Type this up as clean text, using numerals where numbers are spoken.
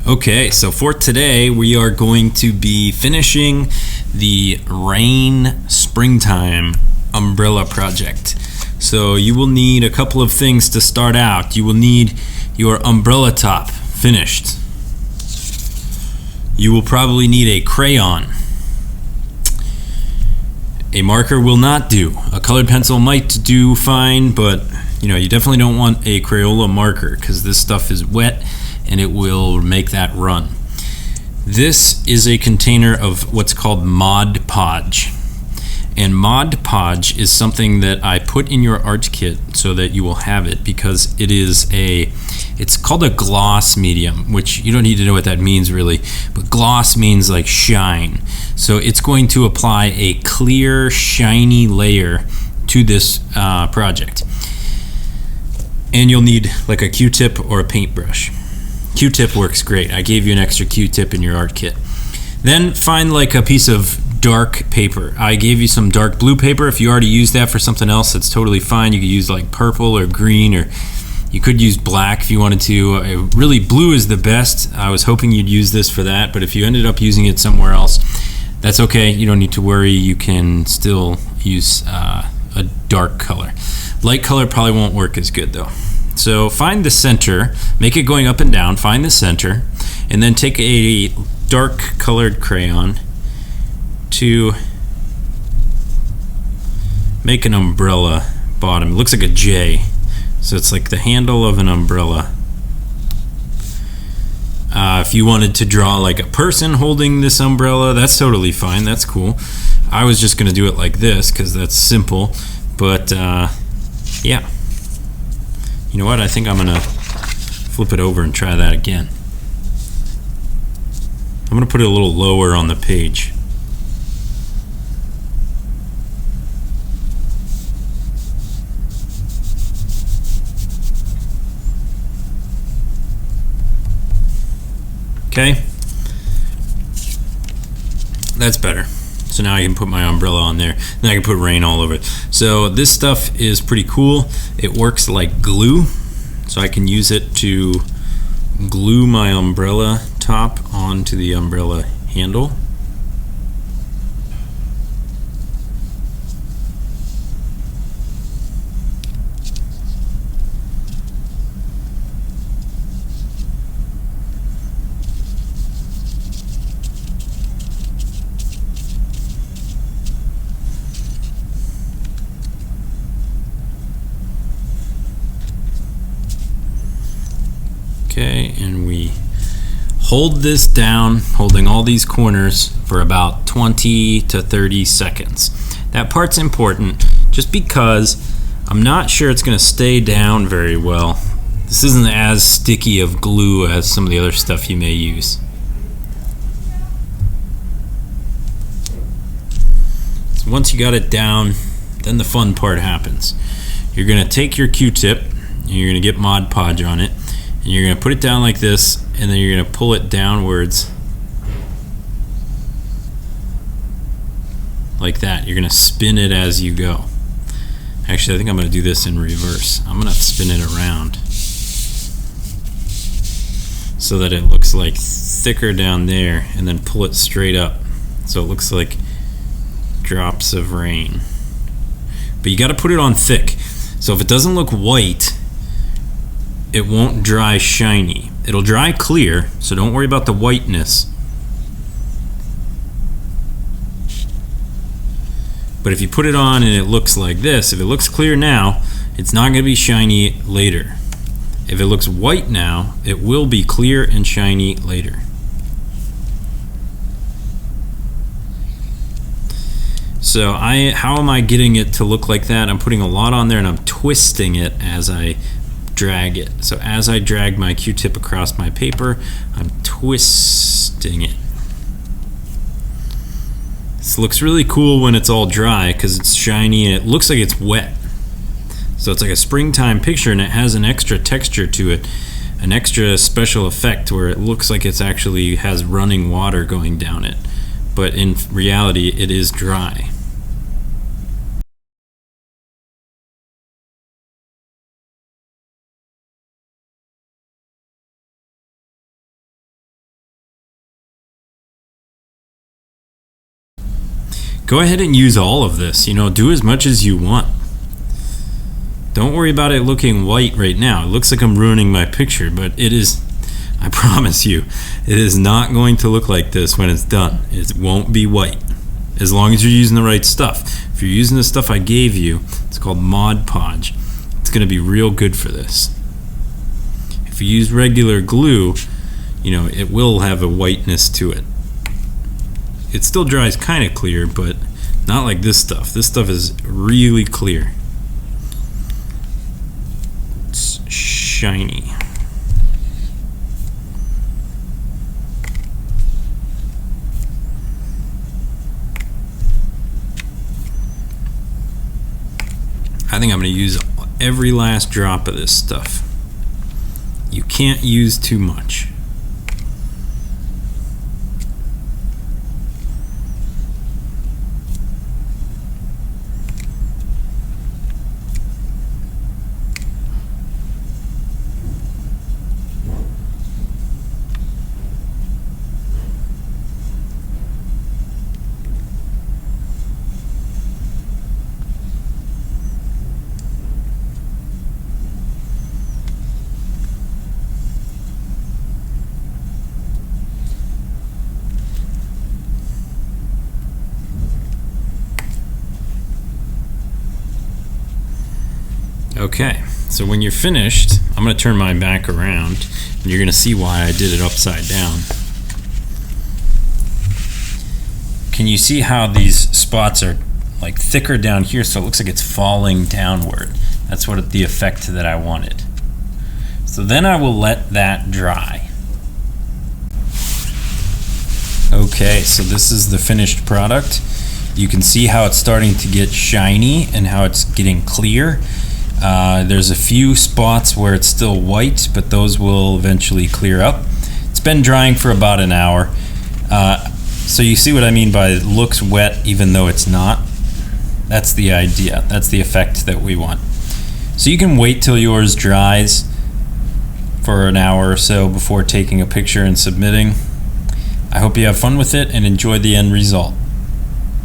Okay, so for today we are going to be finishing the rain springtime umbrella project. So you will need a couple of things to start out. You will need your umbrella top finished. You will probably need a crayon. A marker will not do. A colored pencil might do fine, but you definitely don't want a Crayola marker because this stuff is wet and it will make that run. This is a container of what's called Mod Podge. And Mod Podge is something that I put in your art kit so that you will have it, because it's called a gloss medium, which you don't need to know what that means really, but gloss means like shine. So it's going to apply a clear, shiny layer to this project. And you'll need like a Q-tip or a paintbrush. Q-tip works great. I gave you an extra Q-tip in your art kit. Then find like a piece of dark paper. I gave you some dark blue paper. If you already used that for something else, that's totally fine. You could use like purple or green, or you could use black if you wanted to. Really, blue is the best. I was hoping you'd use this for that, but if you ended up using it somewhere else, that's okay. You don't need to worry. You can still use a dark color. Light color probably won't work as good though. So find the center, make it going up and down, find the center, and then take a dark colored crayon to make an umbrella bottom. It looks like a J, so it's like the handle of an umbrella. If you wanted to draw like a person holding this umbrella, that's totally fine, that's cool. I was just gonna do it like this because that's simple, but yeah. You know what, I think I'm gonna flip it over and try that again. I'm gonna put it a little lower on the page. Okay, that's better. So now I can put my umbrella on there. Then I can put rain all over it. So this stuff is pretty cool. It works like glue. So I can use it to glue my umbrella top onto the umbrella handle. Okay, and we hold this down, holding all these corners for about 20 to 30 seconds. That part's important just because I'm not sure it's going to stay down very well. This isn't as sticky of glue as some of the other stuff you may use. So once you got it down, then the fun part happens. You're going to take your Q-tip and you're going to get Mod Podge on it. And you're going to put it down like this, and then you're going to pull it downwards like that. You're going to spin it as you go. Actually, I think I'm going to do this in reverse. I'm going to spin it around so that it looks like thicker down there, and then pull it straight up so it looks like drops of rain. But you got to put it on thick. So if it doesn't look white, it won't dry shiny. It'll dry clear, so don't worry about the whiteness. But if you put it on and it looks like this, if it looks clear now, it's not going to be shiny later. If it looks white now, it will be clear and shiny later. So how am I getting it to look like that? I'm putting a lot on there and I'm twisting it as I drag it. So as I drag my Q-tip across my paper, I'm twisting it. This looks really cool when it's all dry because it's shiny and it looks like it's wet. So it's like a springtime picture, and it has an extra texture to it, an extra special effect where it looks like it's actually has running water going down it. But in reality, it is dry. go ahead and use all of this. Do as much as you want. Don't worry about it looking white right now. It looks like I'm ruining my picture, but it is, I promise you, it is not going to look like this when it's done. It won't be white, as long as you're using the right stuff. If you're using the stuff I gave you, it's called Mod Podge. It's going to be real good for this. If you use regular glue, it will have a whiteness to it. It still dries kind of clear, but not like this stuff. This stuff is really clear. It's shiny. I think I'm going to use every last drop of this stuff. You can't use too much. Okay, so when you're finished, I'm going to turn mine back around, and you're going to see why I did it upside down. Can you see how these spots are like thicker down here, so it looks like it's falling downward? That's what the effect that I wanted. So then I will let that dry. Okay, so this is the finished product. You can see how it's starting to get shiny and how it's getting clear. There's a few spots where it's still white, but those will eventually clear up. It's been drying for about an hour. So you see what I mean by it looks wet even though it's not? That's the idea. That's the effect that we want. So you can wait till yours dries for an hour or so before taking a picture and submitting. I hope you have fun with it and enjoy the end result.